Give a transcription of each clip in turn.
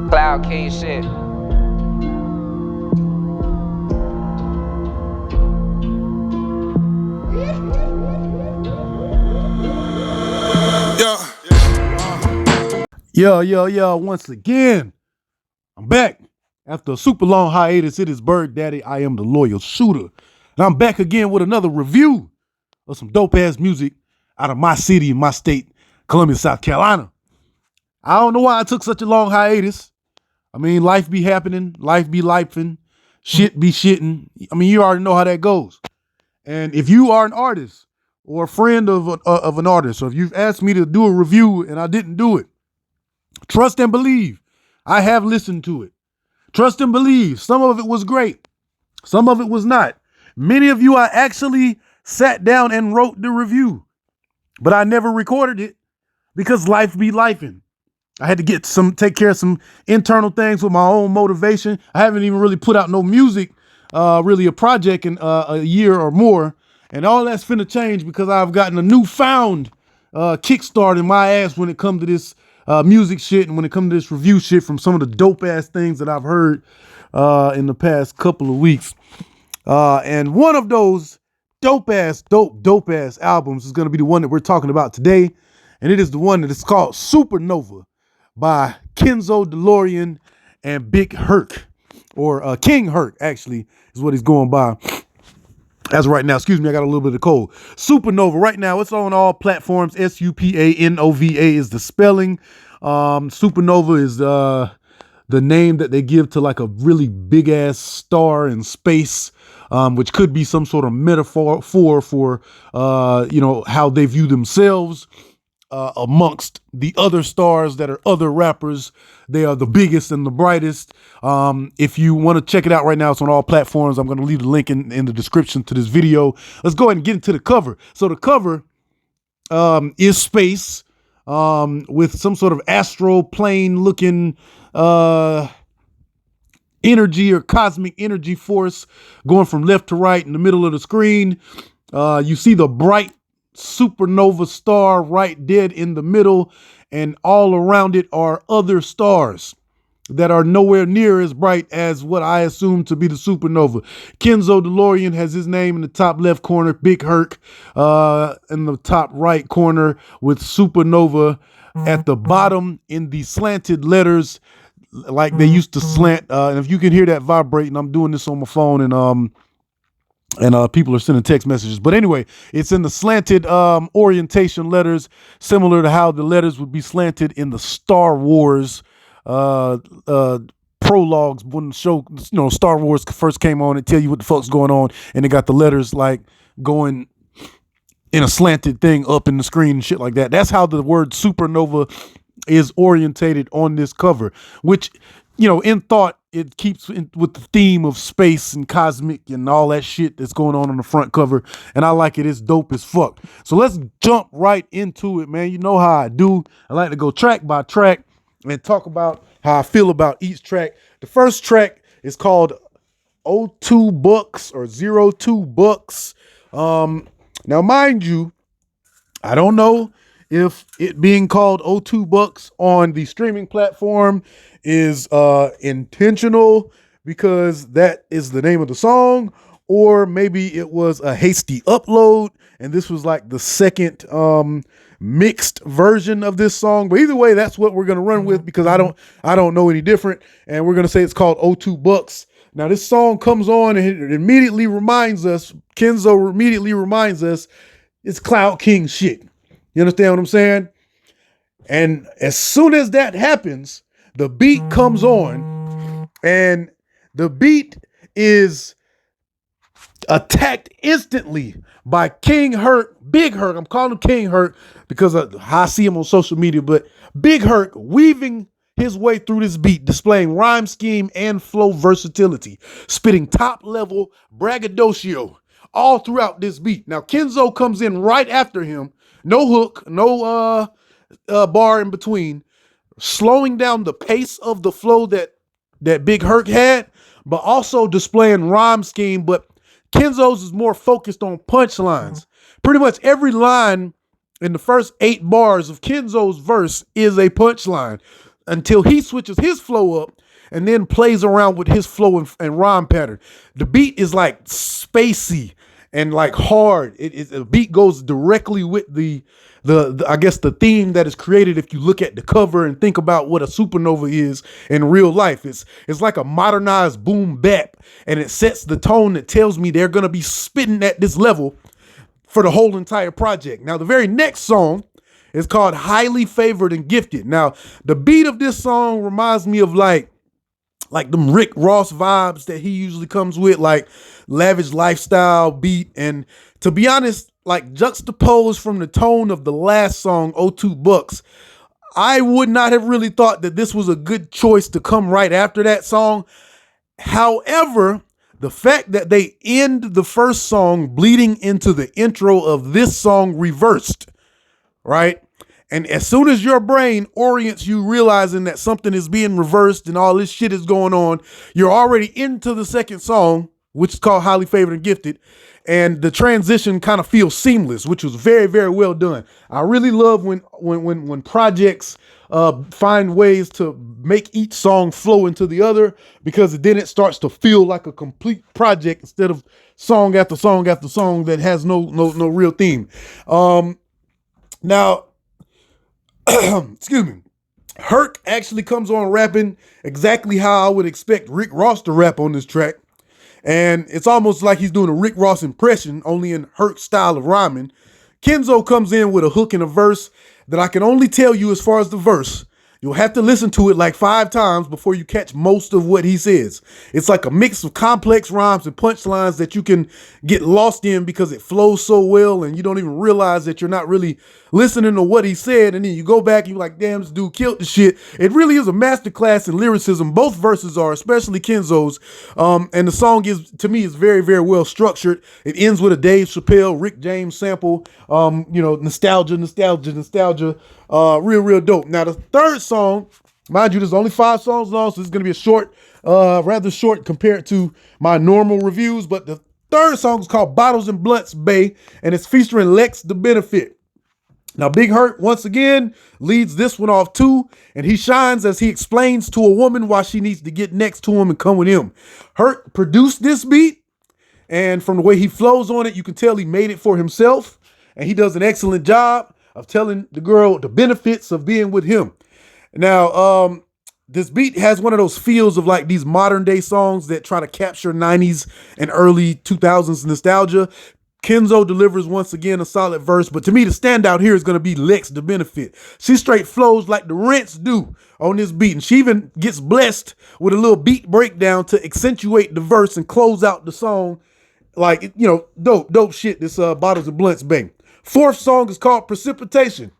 Cloud King shit. Yeah. Once again, I'm back. After a super long hiatus, it is Bird Daddy. I am the loyal shooter. And I'm back again with another review of some dope ass music out of my city and my state, Columbia, South Carolina. I don't know why I took such a long hiatus. I mean, life be happening, life be lifing, shit be shitting. I mean, you already know how that goes. And if you are an artist or a friend of an artist, or if you've asked me to do a review and I didn't do it, trust and believe, I have listened to it. Trust and believe, some of it was great. Some of it was not. Many of you, I actually sat down and wrote the review, but I never recorded it because life be lifing. I had to take care of some internal things with my own motivation. I haven't even really put out no music, really a project in a year or more. And all that's finna change because I've gotten a newfound kickstart in my ass when it comes to this music shit and when it comes to this review shit from some of the dope ass things that I've heard in the past couple of weeks. And one of those dope ass albums is going to be the one that we're talking about today. And it is the one that is called SUPANOVA by Kenzo DeLorean and Big Hurc, or King Hurc, actually, is what he's going by. As of right now, excuse me, I got a little bit of cold. SUPANOVA, right now, it's on all platforms. SUPANOVA is the spelling. SUPANOVA is the name that they give to like a really big ass star in space, which could be some sort of metaphor for how they view themselves amongst the other stars that are other rappers. They are the biggest and the brightest. If you want to check it out right now, it's on all platforms. I'm going to leave the link in the description to this video. Let's go ahead and get into the cover. So the cover is space with some sort of astral plane looking energy or cosmic energy force going from left to right in the middle of the screen. You see the bright supernova star right dead in the middle, and all around it are other stars that are nowhere near as bright as what I assume to be the supernova. Kenzo DeLorean has his name in the top left corner, Big Hurc in the top right corner, with SUPANOVA at the bottom in the slanted letters like they used to slant. And if you can hear that vibrating, I'm doing this on my phone, and people are sending text messages. But anyway, it's in the slanted orientation letters, similar to how the letters would be slanted in the Star Wars prologues when the show, Star Wars first came on and tell you what the fuck's going on. And they got the letters like going in a slanted thing up in the screen and shit like that. That's how the word supernova is orientated on this cover, which, in thought, it keeps with the theme of space and cosmic and all that shit that's going on the front cover. And I like it. It's dope as fuck. So let's jump right into it, man. You know how I do. I like to go track by track and talk about how I feel about each track. The first track is called O2 Bucks or 02 Bucks. Now, mind you, I don't know if it being called O2 Bucks on the streaming platform is intentional because that is the name of the song, or maybe it was a hasty upload and this was like the second mixed version of this song. But either way, that's what we're gonna run with because I don't know any different, and we're gonna say it's called O2 Bucks. Now this song comes on and it immediately reminds us, Kenzo immediately reminds us, it's Cloud King shit. You understand what I'm saying? And as soon as that happens, the beat comes on, and the beat is attacked instantly by King Hurc, Big Hurc. I'm calling him King Hurc because of how I see him on social media, but Big Hurc weaving his way through this beat, displaying rhyme scheme and flow versatility, spitting top level braggadocio all throughout this beat. Now Kenzo comes in right after him, no hook, no bar in between, slowing down the pace of the flow that Big Hurc had, but also displaying rhyme scheme. But Kenzo's is more focused on punchlines. Pretty much every line in the first 8 bars of Kenzo's verse is a punchline. until he switches his flow up and then plays around with his flow and rhyme pattern. The beat is like spacey and like hard. The beat goes directly with the I guess the theme that is created. If you look at the cover and think about what a supernova is in real life, it's like a modernized boom bap, and it sets the tone that tells me they're gonna be spitting at this level for the whole entire project. Now, the very next song is called Highly Favored and Gifted. Now, the beat of this song reminds me of like them Rick Ross vibes that he usually comes with, like lavish lifestyle beat. And to be honest, like juxtaposed from the tone of the last song, $02, I would not have really thought that this was a good choice to come right after that song. However, the fact that they end the first song bleeding into the intro of this song reversed, right? And as soon as your brain orients you realizing that something is being reversed and all this shit is going on, you're already into the second song, which is called Highly Favored and Gifted. And the transition kind of feels seamless, which was very, very well done. I really love when projects find ways to make each song flow into the other, because then it starts to feel like a complete project instead of song after song after song that has no real theme. Now, excuse me, Hurc actually comes on rapping exactly how I would expect Rick Ross to rap on this track. And it's almost like he's doing a Rick Ross impression, only in Hurc style of rhyming. Kenzo comes in with a hook and a verse that I can only tell you as far as the verse. You'll have to listen to it like 5 times before you catch most of what he says. It's like a mix of complex rhymes and punchlines that you can get lost in because it flows so well and you don't even realize that you're not really listening to what he said. And then you go back and you're like, damn, this dude killed the shit. It really is a masterclass in lyricism. Both verses are, especially Kenzo's. And the song is, to me, is very, very well structured. It ends with a Dave Chappelle, Rick James sample. Nostalgia. Real dope. Now, the third song, mind you, there's only 5 songs long, so this is going to be a short, rather short compared to my normal reviews. But the third song is called Bottles and Blunts Bay, and it's featuring Lex the Benefit. Now, Big Hurc, once again, leads this one off too, and he shines as he explains to a woman why she needs to get next to him and come with him. Hurc produced this beat, and from the way he flows on it, you can tell he made it for himself, and he does an excellent job of telling the girl the benefits of being with him. Now, this beat has one of those feels of like these modern day songs that try to capture 90s and early 2000s nostalgia. Kenzo delivers once again a solid verse, but to me the standout here is going to be Lex the Benefit. She straight flows like the Rents do on this beat, and she even gets blessed with a little beat breakdown to accentuate the verse and close out the song. Like, you know, dope shit, this Bottles and Blunts Bang. Fourth song is called Precipitation.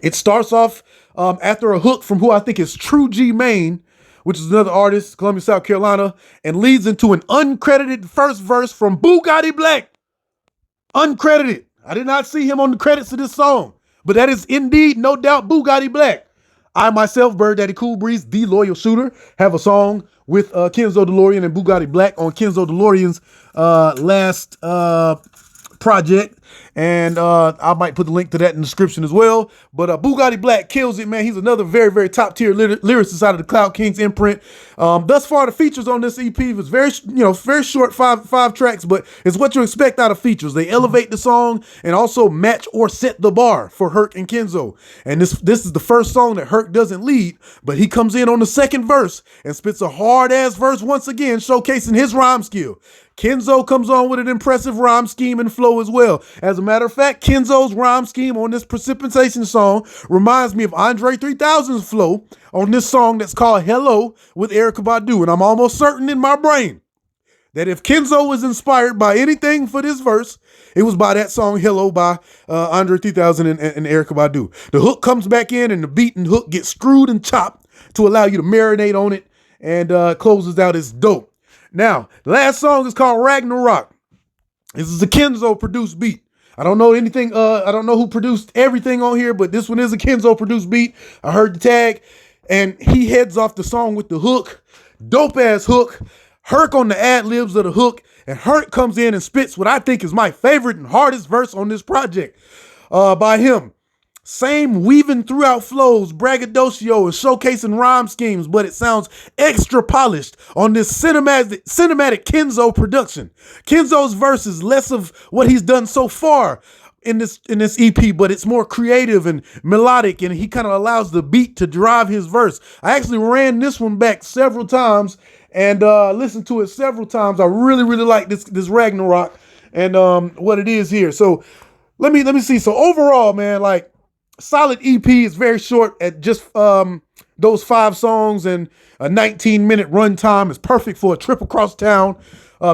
It starts off after a hook from who I think is True G Main, which is another artist, Columbia, South Carolina, and leads into an uncredited first verse from Bugatti Black. Uncredited. I did not see him on the credits of this song, but that is indeed, no doubt, Bugatti Black. I myself, Bird Daddy Cool Breeze, the Loyal Shooter, have a song with Kenzo DeLorean and Bugatti Black on Kenzo DeLorean's last project. And I might put the link to that in the description as well. But Bugatti Black kills it, man. He's another very, very top tier lyricist out of the Cloud Kings imprint. Thus far, the features on this EP was very short, five tracks, but it's what you expect out of features. They elevate the song and also match or set the bar for Hurc and Kenzo. And this is the first song that Hurc doesn't lead, but he comes in on the second verse and spits a hard ass verse once again, showcasing his rhyme skill. Kenzo comes on with an impressive rhyme scheme and flow as well. As a matter of fact, Kenzo's rhyme scheme on this Precipitation song reminds me of Andre 3000's flow on this song that's called Hello with Erykah Badu. And I'm almost certain in my brain that if Kenzo was inspired by anything for this verse, it was by that song Hello by Andre 3000 and Erykah Badu. The hook comes back in and the beat and hook gets screwed and chopped to allow you to marinate on it, and closes out as dope. Now, the last song is called Ragnarok. This is a Kenzo produced beat. I don't know anything. I don't know who produced everything on here, but this one is a Kenzo produced beat. I heard the tag, and he heads off the song with the hook. Dope ass hook. Hurc on the ad libs of the hook, and Hurc comes in and spits what I think is my favorite and hardest verse on this project by him. Same weaving throughout flows, braggadocio, and showcasing rhyme schemes, but it sounds extra polished on this cinematic Kenzo production. Kenzo's verse is less of what he's done so far in this EP, but it's more creative and melodic, and he kind of allows the beat to drive his verse. I actually ran this one back several times and listened to it several times. I really like this Ragnarok and what it is here. So let me see. So overall, man, like, solid EP. Is very short at just those 5 songs and a 19-minute runtime. Is perfect for a trip across town.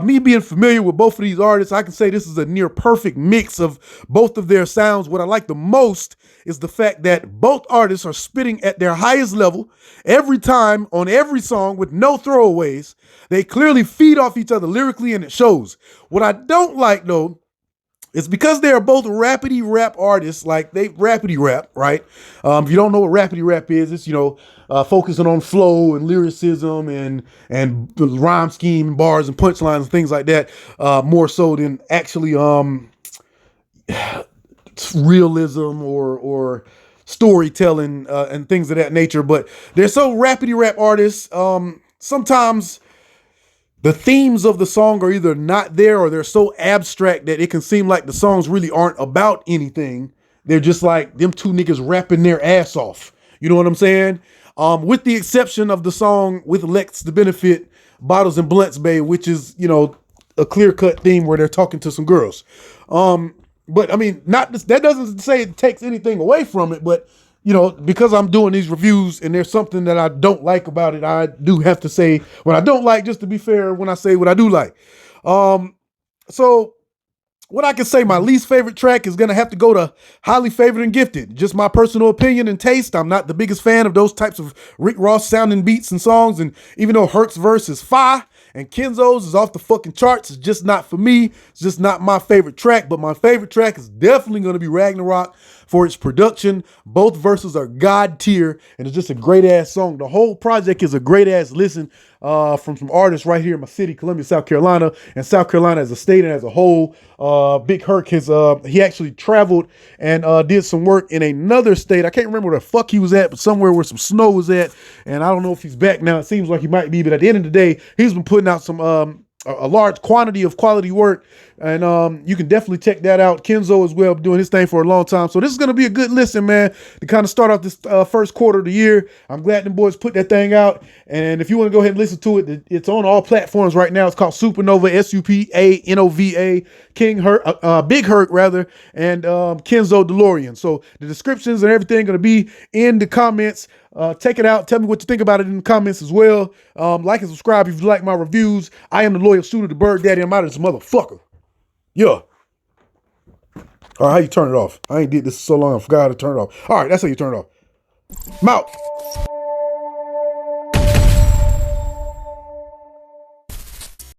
Me being familiar with both of these artists, I can say this is a near perfect mix of both of their sounds. What I like the most is the fact that both artists are spitting at their highest level every time on every song with no throwaways. They clearly feed off each other lyrically, and it shows. What I don't like, though, it's because they are both rapidy rap artists, like they rapidy rap, right? If you don't know what rapidy rap is, it's, focusing on flow and lyricism and rhyme scheme, bars and punchlines and things like that, more so than actually realism or storytelling and things of that nature. But they're so rapidy rap artists. Sometimes the themes of the song are either not there or they're so abstract that it can seem like the songs really aren't about anything. They're just like them two niggas rapping their ass off. You know what I'm saying? With the exception of the song with Lex the Benefit, Bottles and Blunts, Babe, which is, a clear-cut theme where they're talking to some girls. But I mean, that doesn't say it takes anything away from it, but because I'm doing these reviews and there's something that I don't like about it, I do have to say what I don't like, just to be fair when I say what I do like. So what I can say, my least favorite track is going to have to go to Highly Favored and Gifted. Just my personal opinion and taste. I'm not the biggest fan of those types of Rick Ross sounding beats and songs. And even though Hurc's verse is fire and Kenzo's is off the fucking charts, it's just not for me. It's just not my favorite track. But my favorite track is definitely going to be Ragnarok for its production. Both verses are God tier, and it's just a great ass song. The whole project is a great ass listen from some artists right here in my city, Columbia, South Carolina, and South Carolina as a state and as a whole. Big Hurc he actually traveled and did some work in another state. I can't remember where the fuck he was at, but somewhere where some snow was at. And I don't know if he's back now. It seems like he might be, but at the end of the day, he's been putting out some a large quantity of quality work, and you can definitely check that out. Kenzo as well, doing his thing for a long time. So this is going to be a good listen, man, to kind of start off this first quarter of the year. I'm glad them boys put that thing out, and if you want to go ahead and listen to it, it's on all platforms right now. It's called SUPANOVA, SUPANOVA, Big Hurc rather, and Kenzo DeLorean. So the descriptions and everything going to be in the comments. Check it out. Tell me what you think about it in the comments as well. Like and subscribe if you like my reviews. I am the loyal shooter, the bird daddy. I'm out of this motherfucker. Yeah. All right, how you turn it off? I ain't did this so long, I forgot how to turn it off. All right, that's how you turn it off. I'm out.